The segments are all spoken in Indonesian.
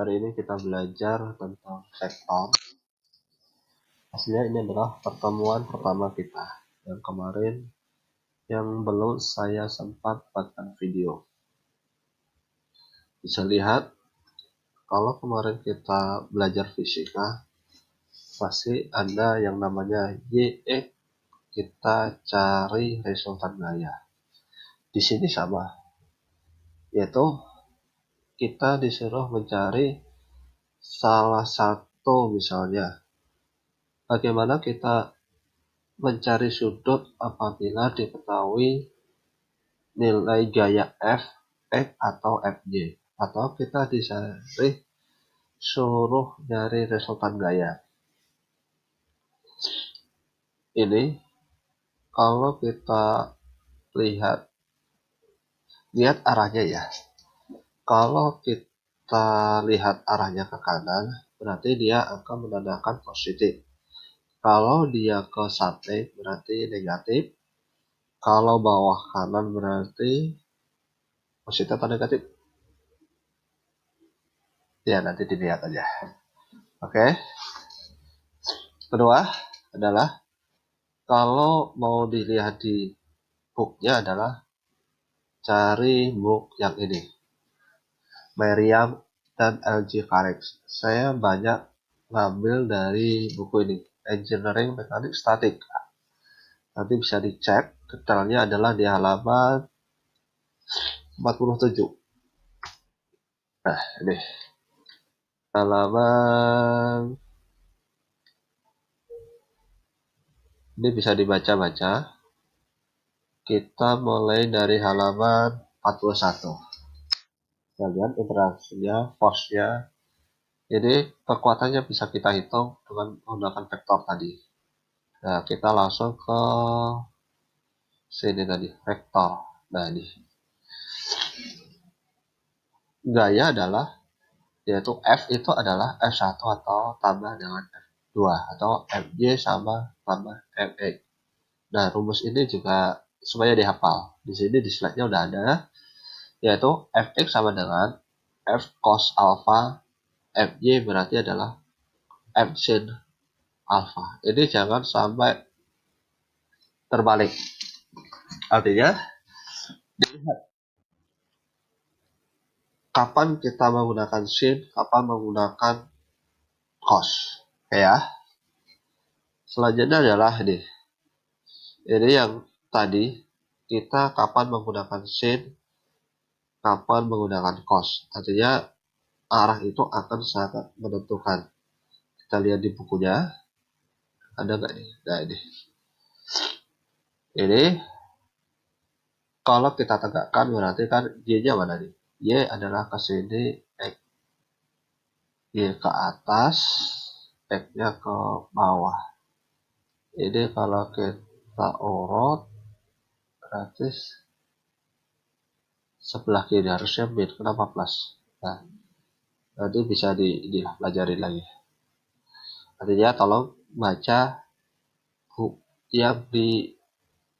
Hari ini kita belajar tentang vektor. Hasilnya ini adalah pertemuan pertama kita. Yang kemarin yang belum saya sempat buatkan video. Bisa lihat, kalau kemarin kita belajar fisika, pasti ada yang namanya YX, kita cari resultan gaya. Di sini sama, yaitu kita disuruh mencari salah satu, misalnya bagaimana kita mencari sudut apabila diketahui nilai gaya F, X atau Fy, atau kita suruh nyari resultan gaya. Ini kalau kita lihat arahnya ya. Kalau kita lihat arahnya ke kanan, berarti dia akan menandakan positif. Kalau dia ke samping, berarti negatif. Kalau bawah kanan, berarti positif atau negatif? Ya, nanti dilihat aja. Oke. Kedua adalah, kalau mau dilihat di booknya adalah cari book yang ini. Merriam dan LG Carex. Saya banyak ngambil dari buku ini, Engineering Mechanics Static. Nanti bisa dicek, detailnya adalah di halaman 47. Nah, ini halaman, ini bisa dibaca-baca. Kita mulai dari halaman 41. Lihat interaksinya, force-nya. Jadi kekuatannya bisa kita hitung dengan menggunakan vektor tadi. Nah, kita langsung ke sini tadi, vektor. Nah, ini gaya adalah, yaitu F itu adalah F1 atau tambah dengan F2, atau Fy sama tambah Fx. Nah, rumus ini juga supaya dihafal. Di sini di slide-nya udah ada, yaitu Fx sama dengan F cos alpha, Fy berarti adalah F sin alpha. Ini jangan sampai terbalik. Artinya, dilihat kapan kita menggunakan sin, kapan menggunakan cos. Ya. Selanjutnya adalah ini. Ini yang tadi, kita kapan menggunakan sin, kapan menggunakan cos. Artinya arah itu akan sangat menentukan. Kita lihat di bukunya, ada nggak nih? Nah, ini kalau kita tegakkan berarti kan Y-nya mana nih? Y adalah ke sini, X Y ke atas, X-nya ke bawah. Ini kalau kita urut, berarti sebelah kiri harusnya min, kenapa plus? Nah, nanti bisa dipelajari lagi. Artinya tolong baca yang di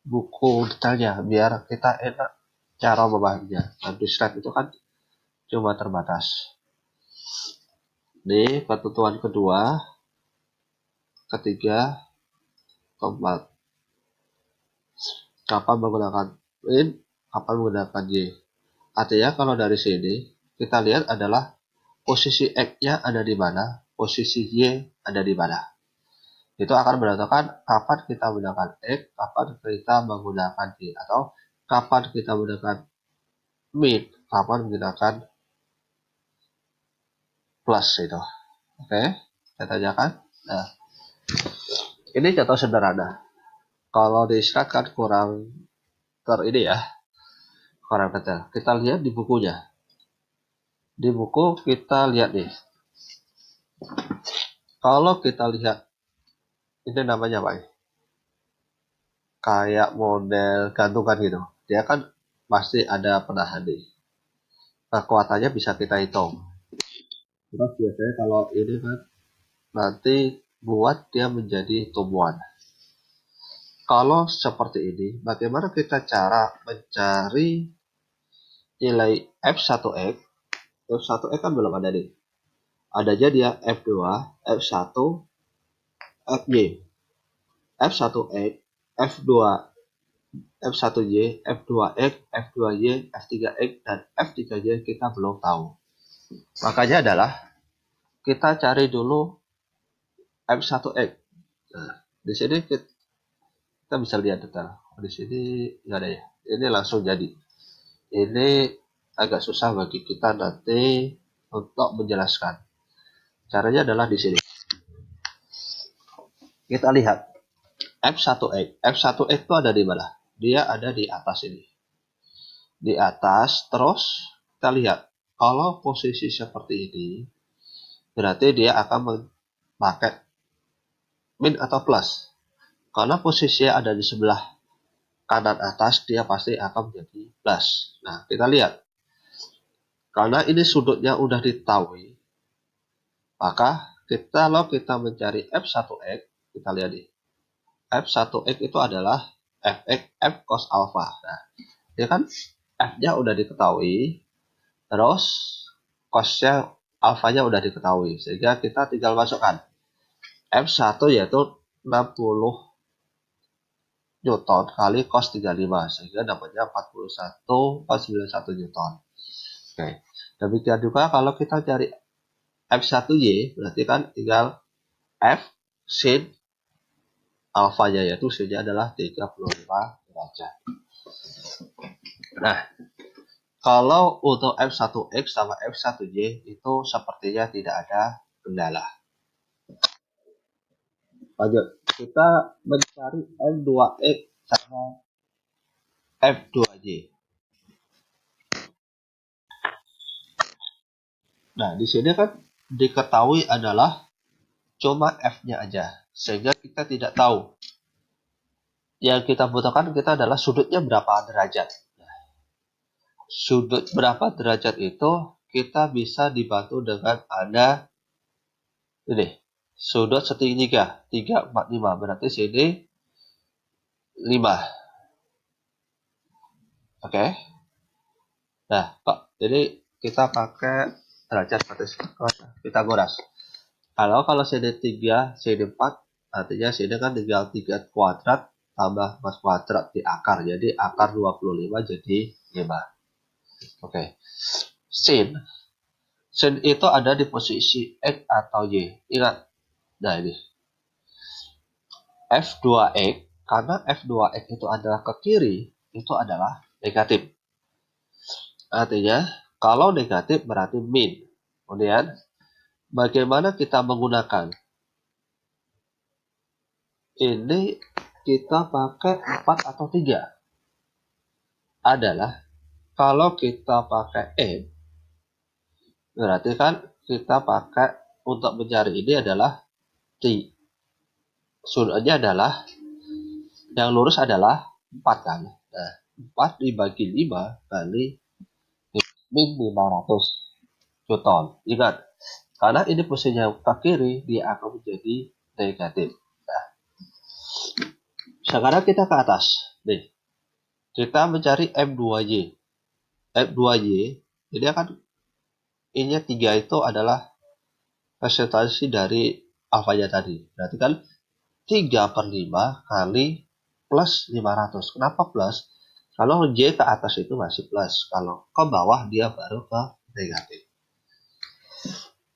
buku detailnya biar kita enak cara memahaminya. Dan di slide itu kan cuma terbatas. Ini ketentuan kedua, ketiga, keempat. Kapan menggunakan min, kapan menggunakan y. Artinya kalau dari sini kita lihat adalah posisi X-nya ada di mana, posisi Y ada di mana. Itu akan menentukan kapan kita menggunakan X, kapan kita menggunakan Y, atau kapan kita menggunakan min, kapan menggunakan plus itu. Oke, saya tanyakan. Nah, ini contoh sederhana. Kalau di slide kan kurang ini ya, kurang detail. Kita lihat di bukunya. Di buku kita lihat nih. Kalau kita lihat, ini namanya apa ya? Kayak model gantungan gitu. Dia kan pasti ada penahan nih. Kekuatannya bisa kita hitung. Terus biasanya kalau ini kan nanti buat dia menjadi tumbuhan. Kalau seperti ini, bagaimana kita cara mencari nilai F1X? F1X kan belum ada nih. adanya dia F2, F1, FY, F1X, F2, F1Y, F2X, F2Y, F3X, dan F3Y kita belum tahu. Makanya adalah kita cari dulu F1X. Nah, di sini kita bisa lihat detail. Di sini nggak ada ya. Ini langsung jadi. Ini agak susah bagi kita nanti untuk menjelaskan. Caranya adalah di sini. Kita lihat F1X. F1X itu ada di mana? Dia ada di atas ini. Di atas, terus kita lihat. Kalau posisi seperti ini, berarti dia akan memakai min atau plus. Karena posisinya ada di sebelah kanan atas, dia pasti akan menjadi plus. Nah, kita lihat. Karena ini sudutnya udah diketahui, maka kalau kita mencari F1X, kita lihat nih. F1X itu adalah Fx, F cos alpha. Nah, ini kan F-nya udah diketahui, terus cosnya alfanya udah diketahui, sehingga kita tinggal masukkan F1 yaitu 60 Newton kali cos 35, sehingga dapatnya 41,91 Newton. Oke, demikian juga kalau kita cari F1Y, berarti kan tinggal F sin alfanya, yaitu sinnya adalah 35 derajat. Nah, kalau untuk F1X sama F1Y itu sepertinya tidak ada kendala. Lanjut, kita mencari F2X sama F2Y. Nah, di sini kan diketahui adalah cuma F-nya aja, sehingga kita tidak tahu. Yang kita butuhkan kita adalah sudutnya berapa derajat. Sudut berapa derajat itu kita bisa dibantu dengan ada ini, sudut segitiga 345, berarti sini 5. Oke. Nah, Pak, jadi kita pakai derajat Pitagoras. Kalau sini 3, sini 4, artinya sini kan tinggal 3 kuadrat tambah mas kuadrat di akar. Jadi akar 25 jadi 5. Oke. Sin itu ada di posisi X atau Y. Ingat. Nah, ini. F2X, karena F2X itu adalah ke kiri, itu adalah negatif. Artinya, kalau negatif berarti min. Kemudian, bagaimana kita menggunakan? Ini kita pakai 4 atau 3. Adalah, kalau kita pakai N, berarti kan kita pakai untuk mencari ini adalah T. Sudutnya adalah, yang lurus adalah 4 kan. Nah, 4 dibagi 5 kali min 500 Newton. Ingat, karena ini posisinya ke kiri, dia akan menjadi negatif. Nah, sekarang kita ke atas. Nih, kita mencari M2Y. M2Y, jadi akan ini 3 itu adalah presentasi dari alfanya tadi. Berarti kan 3/5 kali plus 500. Kenapa plus? Kalau Y ke atas itu masih plus. Kalau ke bawah dia baru ke negatif.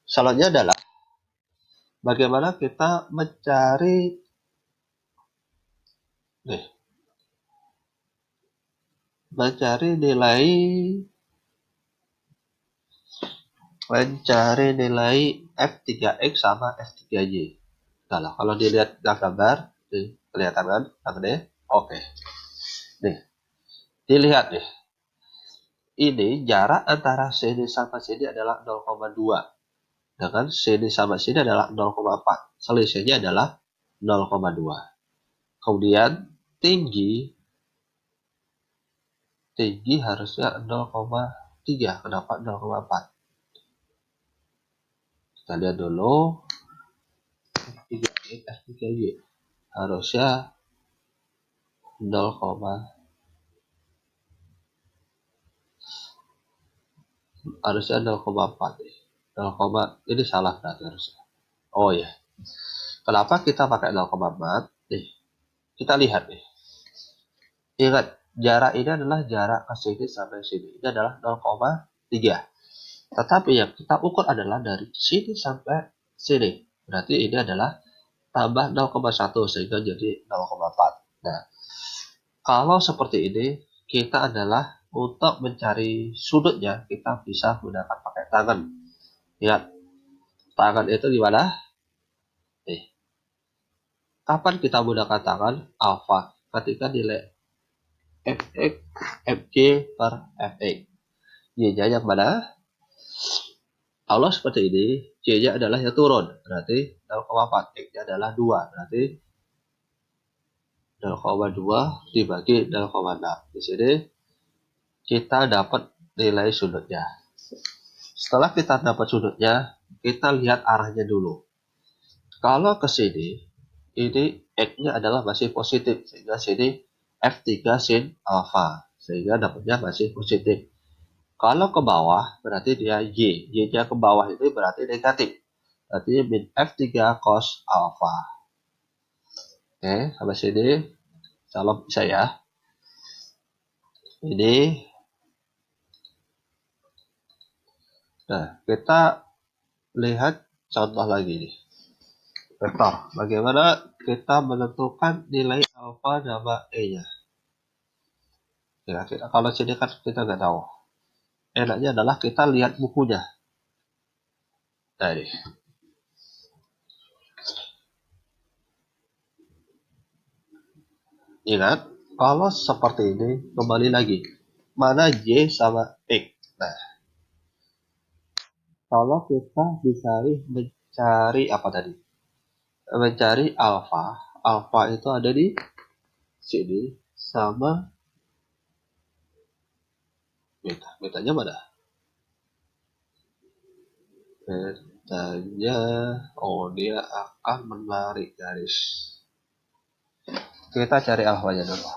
Selanjutnya adalah bagaimana kita mencari nilai F3X sama F3Y. Nah, kalau dilihat gambar, kelihatan kan? Oke. Nih, dilihat nih. Ini jarak antara sini sama sini adalah 0,2. Dengan sini sama sini adalah 0,4. Selisihnya adalah 0,2. Kemudian tinggi harusnya 0,3. Kenapa 0,4? Kita lihat dulu. F3Y harusnya 0,4 nih. 0, ini salah berarti harusnya. Oh ya, kenapa kita pakai 0,4? Nih, kita lihat nih. Ingat, jarak ini adalah jarak ke sini sampai sini. Ini adalah 0,3. Tetapi yang kita ukur adalah dari sini sampai sini. Berarti ini adalah tambah 0,1 sehingga jadi 0,4. Nah, kalau seperti ini, kita adalah untuk mencari sudutnya, kita bisa gunakan pakai tangan. Lihat, tangan itu di mana? Nih. Kapan kita menggunakan tangan? Alfa. Ketika nilai fx, fj per fx. Y-nya yang mana? Kalau seperti ini, y-nya adalah yang turun. Berarti 0,4. X-nya adalah 2. Berarti 0,2 dibagi 0,6. Di sini kita dapat nilai sudutnya. Setelah kita dapat sudutnya, kita lihat arahnya dulu. Kalau ke sini, ini X-nya adalah masih positif. Sehingga sini F3 sin alfa. Sehingga dapatnya masih positif. Kalau ke bawah, berarti dia Y. Y-nya ke bawah itu berarti negatif. Berarti min F3 cos alfa. Oke, sampai sini. Salam bisa ya. Ini. Nah, kita lihat contoh lagi nih. Vektor. Bagaimana kita menentukan nilai alfa sama E-nya. Ya, kalau sini kan kita nggak tahu. Enaknya adalah kita lihat bukunya. Nah, ini. Ingat, kalau seperti ini, kembali lagi. Mana Y sama X? Nah, kalau kita mencari apa tadi? Mencari alfa. Alfa itu ada di sini sama beta. Betanya mana? Betanya, oh dia akan menarik garis. Kita cari alfanya dulu.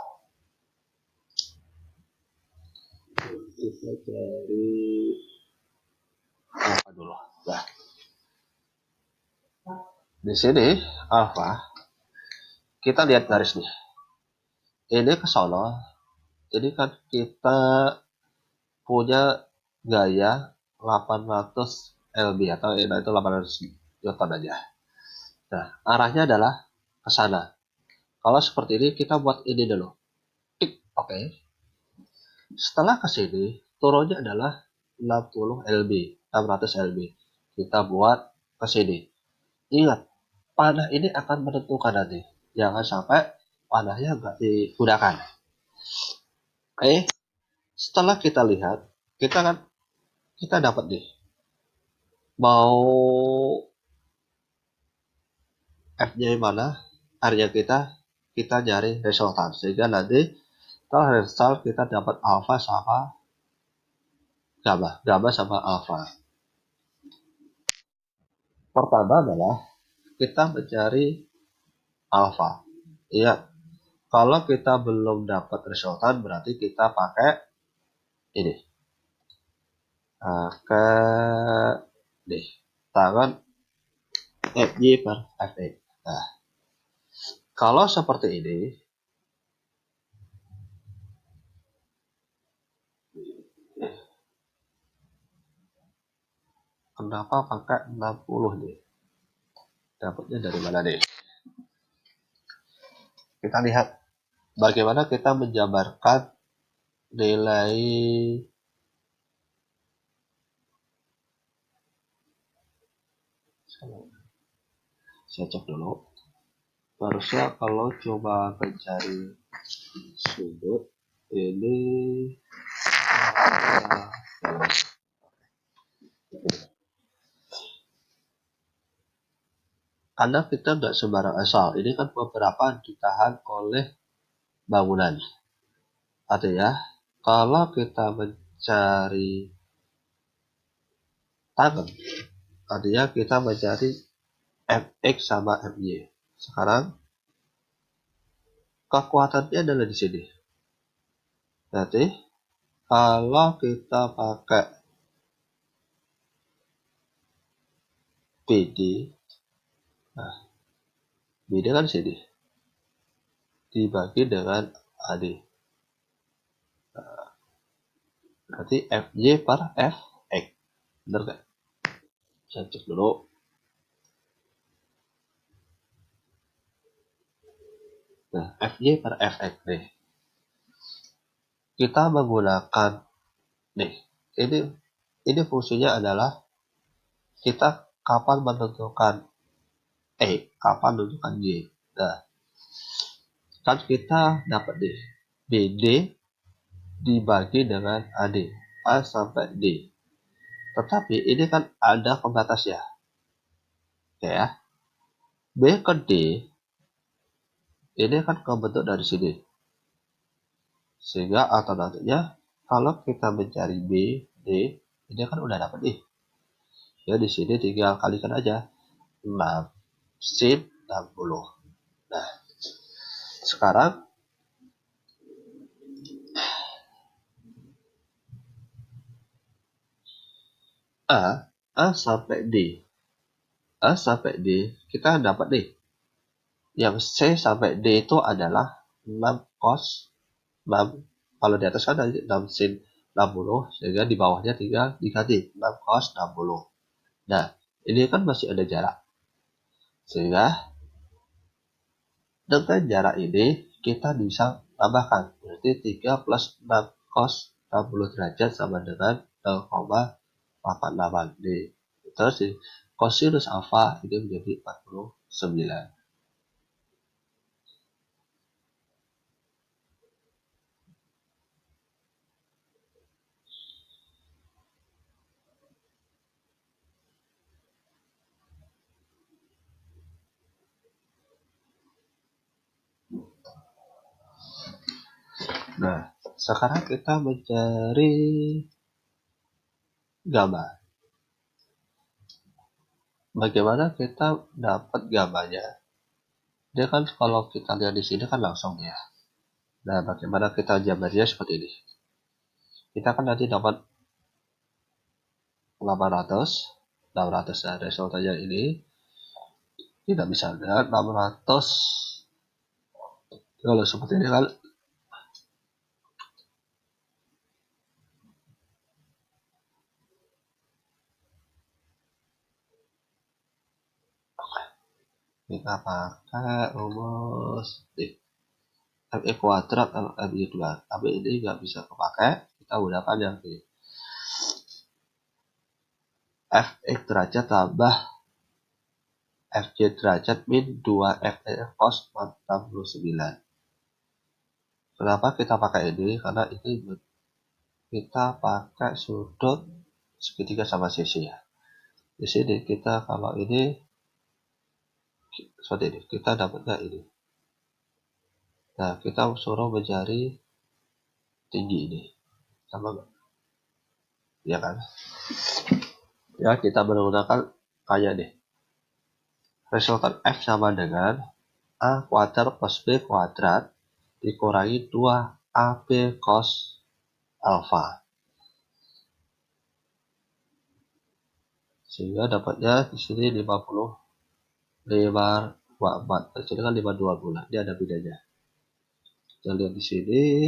Kita cari alfa dulu. Nah, di sini alfa, kita lihat garis nih. Ini ke sono. Jadi kan kita punya gaya 800 lb atau itu 800 Newton aja. Nah, arahnya adalah ke sana. Kalau seperti ini kita buat ini dulu. Oke. Setelah ke sini, turunnya adalah 60 lb, 600 lb. Kita buat ke sini. Ingat, panah ini akan menentukan nanti. Jangan sampai panahnya nggak digunakan. Oke. Setelah kita lihat, kita dapat nih. Mau F-nya mana? R-nya kita cari resultan. Sehingga nanti setelah result kita dapat alfa sama gamma. Gamma sama alfa. Pertama adalah kita mencari alfa. Iya. Kalau kita belum dapat resultan berarti kita pakai ini. Pakai nih. Tangan FJ per FX. Nah, kalau seperti ini, kenapa pakai 60 nih? Dapatnya dari mana nih? Kita lihat bagaimana kita menjabarkan nilai saya cek dulu. Harusnya kalau coba mencari sudut ini karena kita nggak sembarang asal. Ini kan beberapa ditahan oleh bangunan. Artinya kalau kita mencari tangan, artinya kita mencari Fx sama Fy. Sekarang kekuatannya adalah di sini. Berarti kalau kita pakai BD, nah BD kan sini, dibagi dengan AD. Berarti FY per FX. Bener gak? Saya cek dulu. Nah, FY per FX nih. Kita menggunakan nih, ini fungsinya adalah kita kapan menentukan kapan menentukan Y. Nah, kan kita dapat nih BD dibagi dengan AD, A sampai D. Tetapi ini kan ada pembatas ya. Oke ya. B ke D ini kan kebentuk dari sini. Sehingga alternatifnya kalau kita mencari B, D, ini kan udah dapat nih. Ya di sini tinggal kalikan aja 6 sin 60. Nah, sekarang A sampai D. A sampai D kita dapat nih. Yang C sampai D itu adalah 6 cos 6. Kalau di atas kan ada 6 sin 60, sehingga di bawahnya tinggal diganti 6 cos 60. Nah, ini kan masih ada jarak. Sehingga dengan jarak ini kita bisa tambahkan. Berarti 3 plus 6 cos 60 derajat sama dengan 0,88. Terus kosinus alfa ini menjadi 49. Nah, sekarang kita mencari gamma. Bagaimana kita dapat gammanya? Dia kan kalau kita lihat di sini kan langsung ya. Nah, bagaimana kita jabarnya seperti ini? Kita kan nanti dapat 600 ya, resultanya ini tidak bisa lihat 600. Kalau seperti ini kan kita pakai rumus ME kuadrat atau MI 2, tapi ini nggak bisa kepakai, kita gunakan yang ini Fx derajat tambah Fj derajat min 2 Fx cos 69. Kenapa kita pakai ini? Karena ini kita pakai sudut segitiga sama sisi ya. Di sini kita kalau ini seperti ini, kita dapatnya ini. Nah, kita suruh mencari tinggi ini, sama nggak? Ya kan? Ya, kita menggunakan kayak nih. Resultan F sama dengan A kuadrat plus B kuadrat dikurangi 2 AB cos alfa. Sehingga dapatnya di sini 524. Di sini kan 520. Ini ada bedanya. Kita lihat di sini.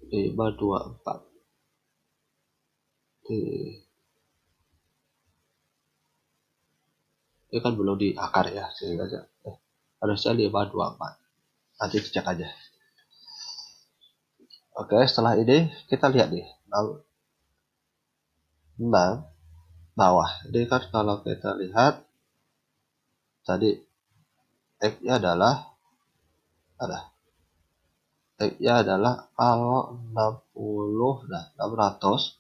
Lima dua empat. Ini kan belum di akar ya, sehingga harusnya 524. Nanti dicek aja. Oke, setelah ini kita lihat nih 6 bawah. Ini kan kalau kita lihat tadi X-nya adalah kalau 60, nah 600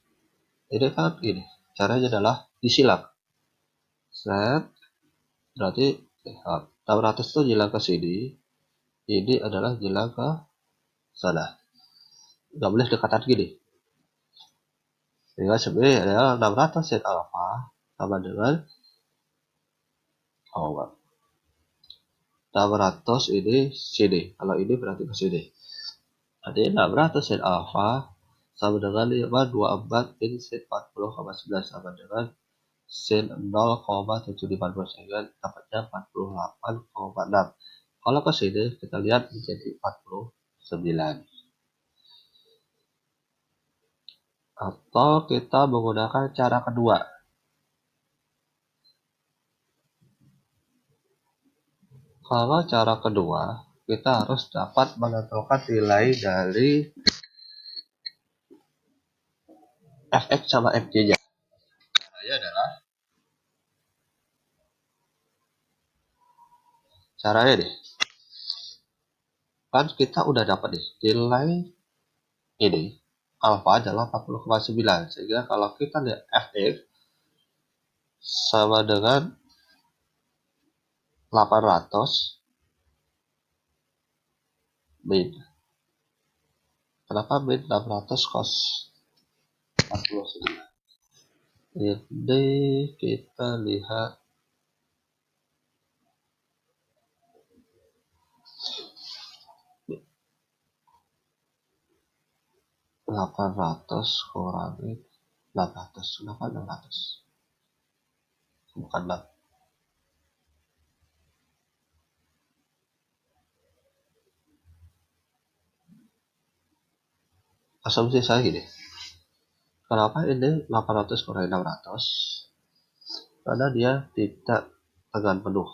ini kan ini caranya adalah disilang. Set berarti 600 itu hilang ke sini, ini adalah hilang ke sana, nggak boleh dekatan gini. Sehingga sebenarnya adalah 600 set alpha sama dengan 600 ini sini, kalau ini berarti ke sini. Jadi 600 set alpha sama dengan 524 min sin 40,9 sama dengan sin 0,750 sehingga dapatnya 48,6. Kalau ke sini kita lihat menjadi 49. Atau kita menggunakan cara kedua. Kalau cara kedua, kita harus dapat menentukan nilai dari fx sama fj-nya. Caranya nih, kan kita udah dapat nih nilai ini alfa adalah 40,9, sehingga kalau kita lihat fx sama dengan 800 min. Kenapa min? 600 cos 49. Ini kita lihat 800 kurangi 600. Kenapa 600? Bukan 6. Asumsi saya gini. Kenapa ini 800 kurangi 600? Karena dia tidak tegan penuh.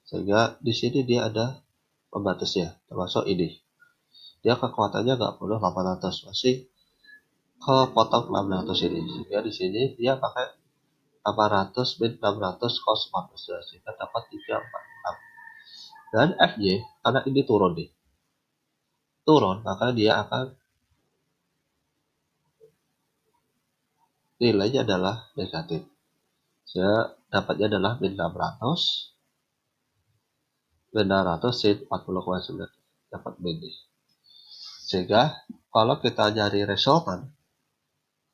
Sehingga di sini dia ada pembatasnya, termasuk ini. Dia kekuatannya nggak penuh 800, masih kepotong 600 ini. Sehingga di sini dia pakai 800 min 600 cos 14, sehingga dapat 346. Dan FJ, karena ini turun nih. Turun, maka dia akan nilainya adalah negatif. Saya dapatnya adalah min 600 sin 40,9 dapat min. Sehingga kalau kita cari resultan,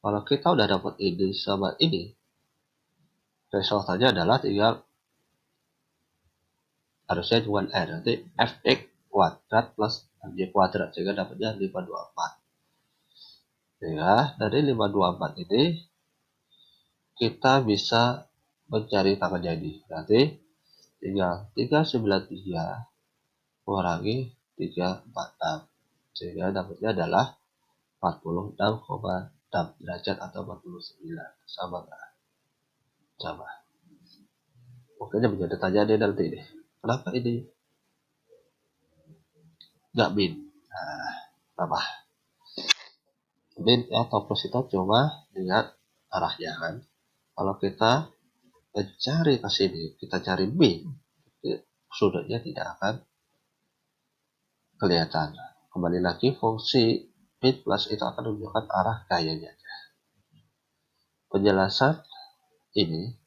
kalau kita udah dapat ini sama ini, resultannya adalah tinggal harusnya cuma R, nanti fx kuadrat plus fj kuadrat, sehingga dapatnya 524. Sehingga dari 524 ini kita bisa mencari tanggal jadi. Berarti tinggal 393 kurangi 346, sehingga dapatnya adalah 46,6 derajat atau 49. Sama nggak? Sama. Mungkin menjadi tanya nanti nih, kenapa ini nggak min? Nah, kenapa? Min atau plus itu cuma lihat arahnya kan. Kalau kita mencari ke sini, kita cari min, sudutnya tidak akan kelihatan. Kembali lagi, fungsi min plus itu akan menunjukkan arah gayanya. Penjelasan ini,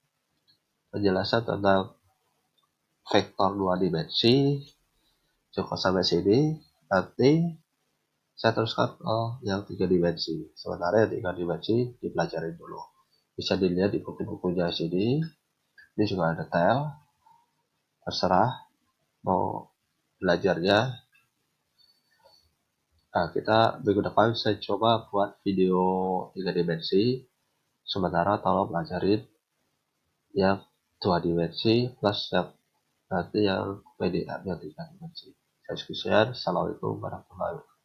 penjelasan tentang vektor 2 dimensi cukup sampai sini. Nanti saya teruskan yang 3 dimensi. Sementara yang 3 dimensi dipelajari dulu. Bisa dilihat di buku-bukunya sini. Ini juga ada detail. Terserah mau belajarnya. Nah, kita minggu depan saya coba buat video 3 dimensi. Sementara tolong pelajarin yang 2 dimensi plus yang nanti yang PDA yang 3 dimensi. Saya sekian. Assalamualaikum warahmatullahi wabarakatuh.